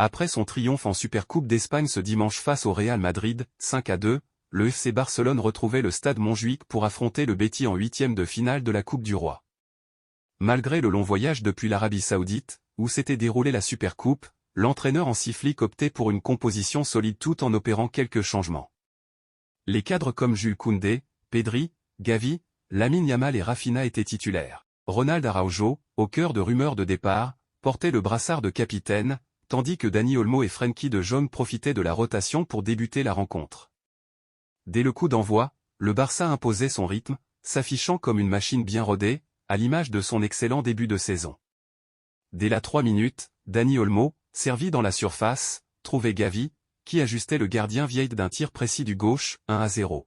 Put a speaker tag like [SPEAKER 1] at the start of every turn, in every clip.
[SPEAKER 1] Après son triomphe en Supercoupe d'Espagne ce dimanche face au Real Madrid, 5-2, le FC Barcelone retrouvait le stade Montjuïc pour affronter le Betis en huitième de finale de la Coupe du Roi. Malgré le long voyage depuis l'Arabie Saoudite, où s'était déroulée la Supercoupe, l'entraîneur Hansi optait pour une composition solide tout en opérant quelques changements. Les cadres comme Jules Koundé, Pedri, Gavi, Lamine Yamal et Rafinha étaient titulaires. Ronald Araujo, au cœur de rumeurs de départ, portait le brassard de capitaine, tandis que Dani Olmo et Frenkie de Jong profitaient de la rotation pour débuter la rencontre. Dès le coup d'envoi, le Barça imposait son rythme, s'affichant comme une machine bien rodée, à l'image de son excellent début de saison. Dès la 3 minutes, Dani Olmo, servi dans la surface, trouvait Gavi, qui ajustait le gardien Vieit d'un tir précis du gauche, 1-0.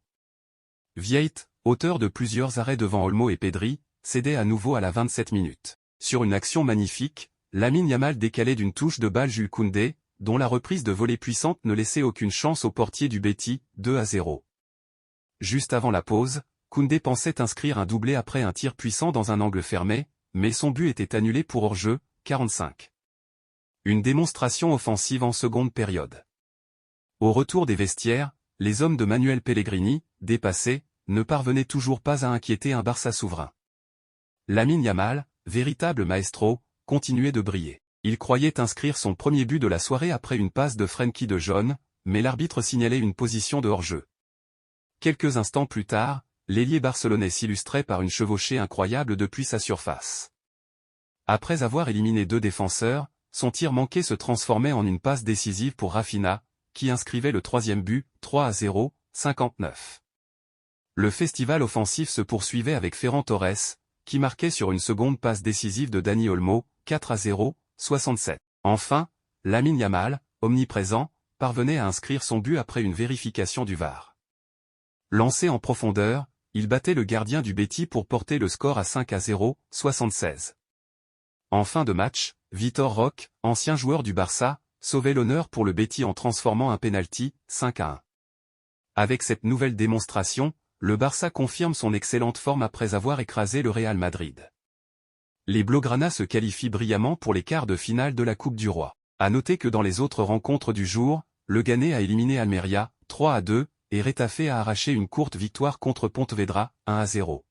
[SPEAKER 1] Vieit, auteur de plusieurs arrêts devant Olmo et Pedri, cédait à nouveau à la 27 minutes. Sur une action magnifique, Lamine Yamal décalait d'une touche de balle Jules Koundé, dont la reprise de volée puissante ne laissait aucune chance au portier du Betis, 2-0. Juste avant la pause, Koundé pensait inscrire un doublé après un tir puissant dans un angle fermé, mais son but était annulé pour hors-jeu, 45. Une démonstration offensive en seconde période. Au retour des vestiaires, les hommes de Manuel Pellegrini, dépassés, ne parvenaient toujours pas à inquiéter un Barça souverain. Lamine Yamal, véritable maestro, continuait de briller. Il croyait inscrire son premier but de la soirée après une passe de Frenkie de Jong, mais l'arbitre signalait une position de hors-jeu. Quelques instants plus tard, l'ailier barcelonais s'illustrait par une chevauchée incroyable depuis sa surface. Après avoir éliminé 2 défenseurs, son tir manqué se transformait en une passe décisive pour Rafinha, qui inscrivait le 3e but, 3-0, 59. Le festival offensif se poursuivait avec Ferran Torres, qui marquait sur une seconde passe décisive de Dani Olmo, 4-0, 67. Enfin, Lamine Yamal, omniprésent, parvenait à inscrire son but après une vérification du VAR. Lancé en profondeur, il battait le gardien du Betis pour porter le score à 5-0, 76. En fin de match, Vitor Roque, ancien joueur du Barça, sauvait l'honneur pour le Betis en transformant un penalty, 5-1. Avec cette nouvelle démonstration, le Barça confirme son excellente forme après avoir écrasé le Real Madrid. Les Blaugrana se qualifient brillamment pour les quarts de finale de la Coupe du Roi. À noter que dans les autres rencontres du jour, le Ghané a éliminé Almeria, 3-2, et Retafe a arraché une courte victoire contre Pontevedra, 1-0.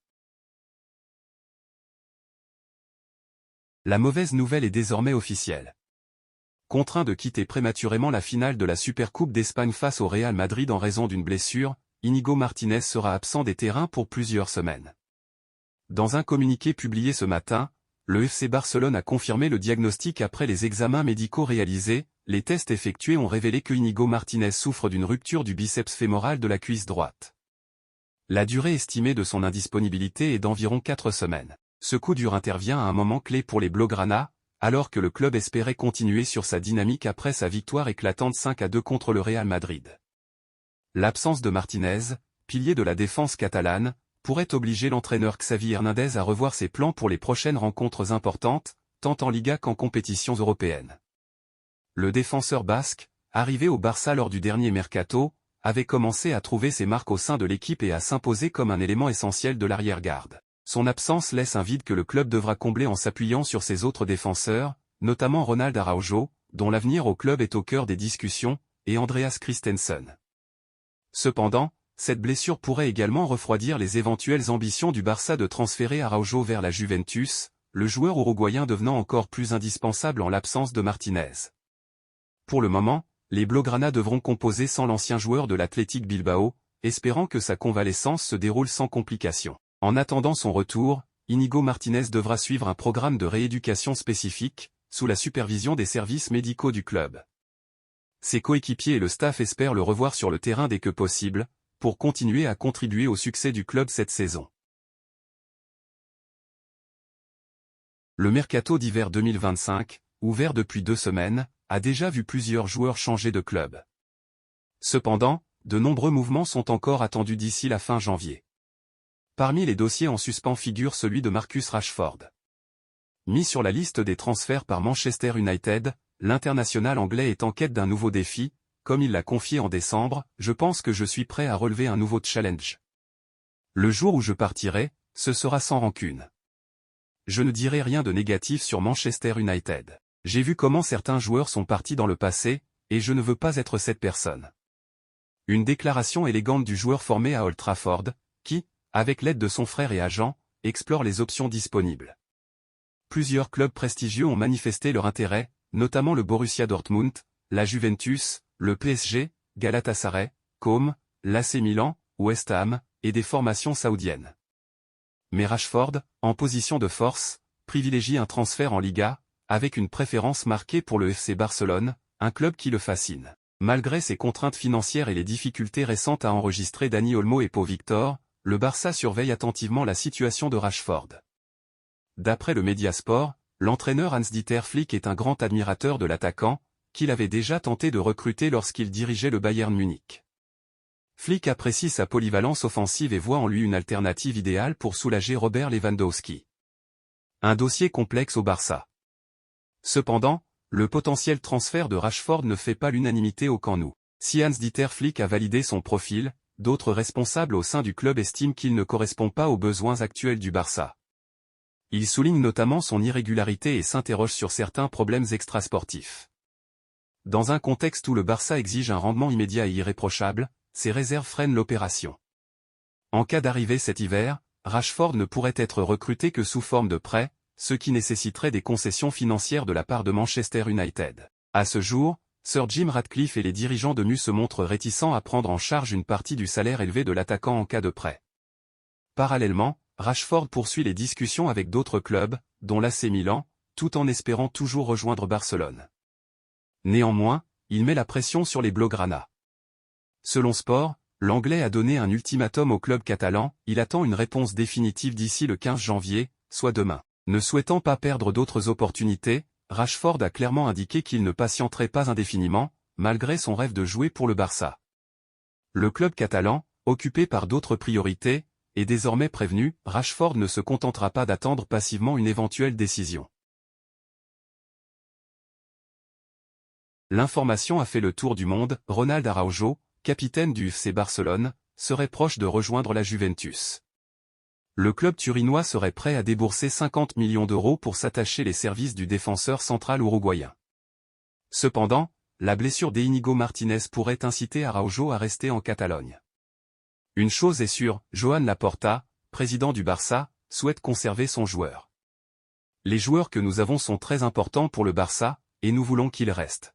[SPEAKER 1] La mauvaise nouvelle est désormais officielle. Contraint de quitter prématurément la finale de la Supercoupe d'Espagne face au Real Madrid en raison d'une blessure, Íñigo Martínez sera absent des terrains pour plusieurs semaines. Dans un communiqué publié ce matin, le FC Barcelone a confirmé le diagnostic après les examens médicaux réalisés. Les tests effectués ont révélé que Íñigo Martínez souffre d'une rupture du biceps fémoral de la cuisse droite. La durée estimée de son indisponibilité est d'environ 4 semaines. Ce coup dur intervient à un moment clé pour les Blaugrana, alors que le club espérait continuer sur sa dynamique après sa victoire éclatante 5-2 contre le Real Madrid. L'absence de Martínez, pilier de la défense catalane, pourrait obliger l'entraîneur Xavi Hernández à revoir ses plans pour les prochaines rencontres importantes, tant en Liga qu'en compétitions européennes. Le défenseur basque, arrivé au Barça lors du dernier mercato, avait commencé à trouver ses marques au sein de l'équipe et à s'imposer comme un élément essentiel de l'arrière-garde. Son absence laisse un vide que le club devra combler en s'appuyant sur ses autres défenseurs, notamment Ronald Araujo, dont l'avenir au club est au cœur des discussions, et Andreas Christensen. Cependant, cette blessure pourrait également refroidir les éventuelles ambitions du Barça de transférer Araujo vers la Juventus, le joueur uruguayen devenant encore plus indispensable en l'absence de Martínez. Pour le moment, les Blaugrana devront composer sans l'ancien joueur de l'Athletic Bilbao, espérant que sa convalescence se déroule sans complications. En attendant son retour, Íñigo Martínez devra suivre un programme de rééducation spécifique, sous la supervision des services médicaux du club. Ses coéquipiers et le staff espèrent le revoir sur le terrain dès que possible, pour continuer à contribuer au succès du club cette saison. Le mercato d'hiver 2025, ouvert depuis 2 semaines, a déjà vu plusieurs joueurs changer de club. Cependant, de nombreux mouvements sont encore attendus d'ici la fin janvier. Parmi les dossiers en suspens figure celui de Marcus Rashford. Mis sur la liste des transferts par Manchester United, l'international anglais est en quête d'un nouveau défi, comme il l'a confié en décembre, je pense que je suis prêt à relever un nouveau challenge. Le jour où je partirai, ce sera sans rancune. Je ne dirai rien de négatif sur Manchester United. J'ai vu comment certains joueurs sont partis dans le passé, et je ne veux pas être cette personne. Une déclaration élégante du joueur formé à Old Trafford, qui, avec l'aide de son frère et agent, explore les options disponibles. Plusieurs clubs prestigieux ont manifesté leur intérêt, notamment le Borussia Dortmund, la Juventus, le PSG, Galatasaray, Com, l'AC Milan, West Ham, et des formations saoudiennes. Mais Rashford, en position de force, privilégie un transfert en Liga, avec une préférence marquée pour le FC Barcelone, un club qui le fascine. Malgré ses contraintes financières et les difficultés récentes à enregistrer Dani Olmo et Pau Victor, le Barça surveille attentivement la situation de Rashford. D'après le Mediasport, l'entraîneur Hans-Dieter Flick est un grand admirateur de l'attaquant, qu'il avait déjà tenté de recruter lorsqu'il dirigeait le Bayern Munich. Flick apprécie sa polyvalence offensive et voit en lui une alternative idéale pour soulager Robert Lewandowski. Un dossier complexe au Barça. Cependant, le potentiel transfert de Rashford ne fait pas l'unanimité au camp nou. Si Hans-Dieter Flick a validé son profil, d'autres responsables au sein du club estiment qu'il ne correspond pas aux besoins actuels du Barça. Il souligne notamment son irrégularité et s'interroge sur certains problèmes extrasportifs. Dans un contexte où le Barça exige un rendement immédiat et irréprochable, ces réserves freinent l'opération. En cas d'arrivée cet hiver, Rashford ne pourrait être recruté que sous forme de prêt, ce qui nécessiterait des concessions financières de la part de Manchester United. À ce jour, Sir Jim Ratcliffe et les dirigeants de MU se montrent réticents à prendre en charge une partie du salaire élevé de l'attaquant en cas de prêt. Parallèlement, Rashford poursuit les discussions avec d'autres clubs, dont l'AC Milan, tout en espérant toujours rejoindre Barcelone. Néanmoins, il met la pression sur les Blaugrana. Selon Sport, l'Anglais a donné un ultimatum au club catalan, il attend une réponse définitive d'ici le 15 janvier, soit demain. Ne souhaitant pas perdre d'autres opportunités, Rashford a clairement indiqué qu'il ne patienterait pas indéfiniment, malgré son rêve de jouer pour le Barça. Le club catalan, occupé par d'autres priorités, est désormais prévenu, Rashford ne se contentera pas d'attendre passivement une éventuelle décision. L'information a fait le tour du monde, Ronald Araujo, capitaine du FC Barcelone, serait proche de rejoindre la Juventus. Le club turinois serait prêt à débourser 50 millions d'euros pour s'attacher les services du défenseur central uruguayen. Cependant, la blessure d'Íñigo Martínez pourrait inciter Araujo à rester en Catalogne. Une chose est sûre, Joan Laporta, président du Barça, souhaite conserver son joueur. Les joueurs que nous avons sont très importants pour le Barça, et nous voulons qu'ils restent.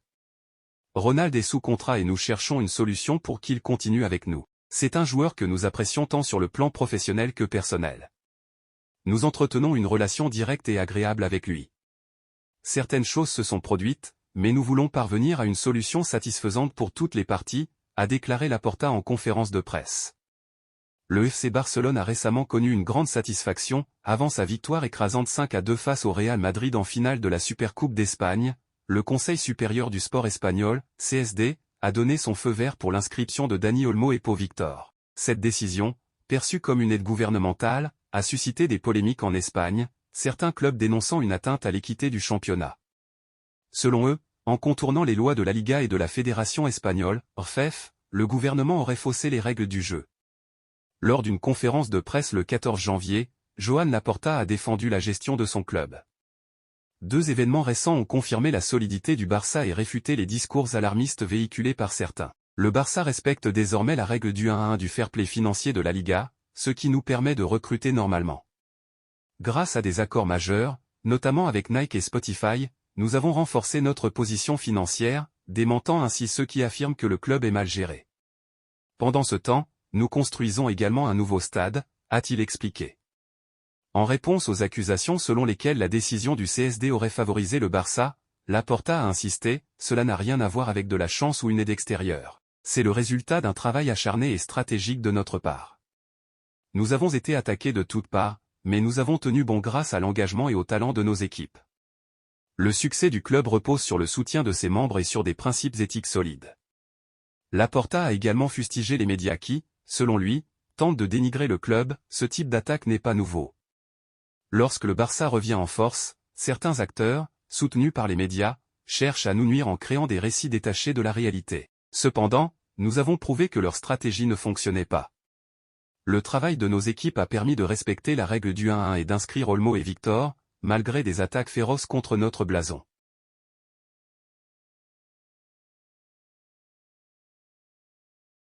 [SPEAKER 1] Ronald est sous contrat et nous cherchons une solution pour qu'il continue avec nous. C'est un joueur que nous apprécions tant sur le plan professionnel que personnel. Nous entretenons une relation directe et agréable avec lui. Certaines choses se sont produites, mais nous voulons parvenir à une solution satisfaisante pour toutes les parties, a déclaré Laporta en conférence de presse. Le FC Barcelone a récemment connu une grande satisfaction, avant sa victoire écrasante 5-2 face au Real Madrid en finale de la Supercoupe d'Espagne. Le Conseil supérieur du sport espagnol, CSD, a donné son feu vert pour l'inscription de Dani Olmo et Pau Victor. Cette décision, perçue comme une aide gouvernementale, a suscité des polémiques en Espagne, certains clubs dénonçant une atteinte à l'équité du championnat. Selon eux, en contournant les lois de la Liga et de la Fédération espagnole, RFEF, le gouvernement aurait faussé les règles du jeu. Lors d'une conférence de presse le 14 janvier, Joan Laporta a défendu la gestion de son club. Deux événements récents ont confirmé la solidité du Barça et réfuté les discours alarmistes véhiculés par certains. Le Barça respecte désormais la règle du 1-1 du fair play financier de la Liga, ce qui nous permet de recruter normalement. Grâce à des accords majeurs, notamment avec Nike et Spotify, nous avons renforcé notre position financière, démentant ainsi ceux qui affirment que le club est mal géré. Pendant ce temps, nous construisons également un nouveau stade, a-t-il expliqué. En réponse aux accusations selon lesquelles la décision du CSD aurait favorisé le Barça, Laporta a insisté, cela n'a rien à voir avec de la chance ou une aide extérieure. C'est le résultat d'un travail acharné et stratégique de notre part. Nous avons été attaqués de toutes parts, mais nous avons tenu bon grâce à l'engagement et au talent de nos équipes. Le succès du club repose sur le soutien de ses membres et sur des principes éthiques solides. Laporta a également fustigé les médias qui, selon lui, tentent de dénigrer le club, ce type d'attaque n'est pas nouveau. Lorsque le Barça revient en force, certains acteurs, soutenus par les médias, cherchent à nous nuire en créant des récits détachés de la réalité. Cependant, nous avons prouvé que leur stratégie ne fonctionnait pas. Le travail de nos équipes a permis de respecter la règle du 1-1 et d'inscrire Olmo et Victor, malgré des attaques féroces contre notre blason.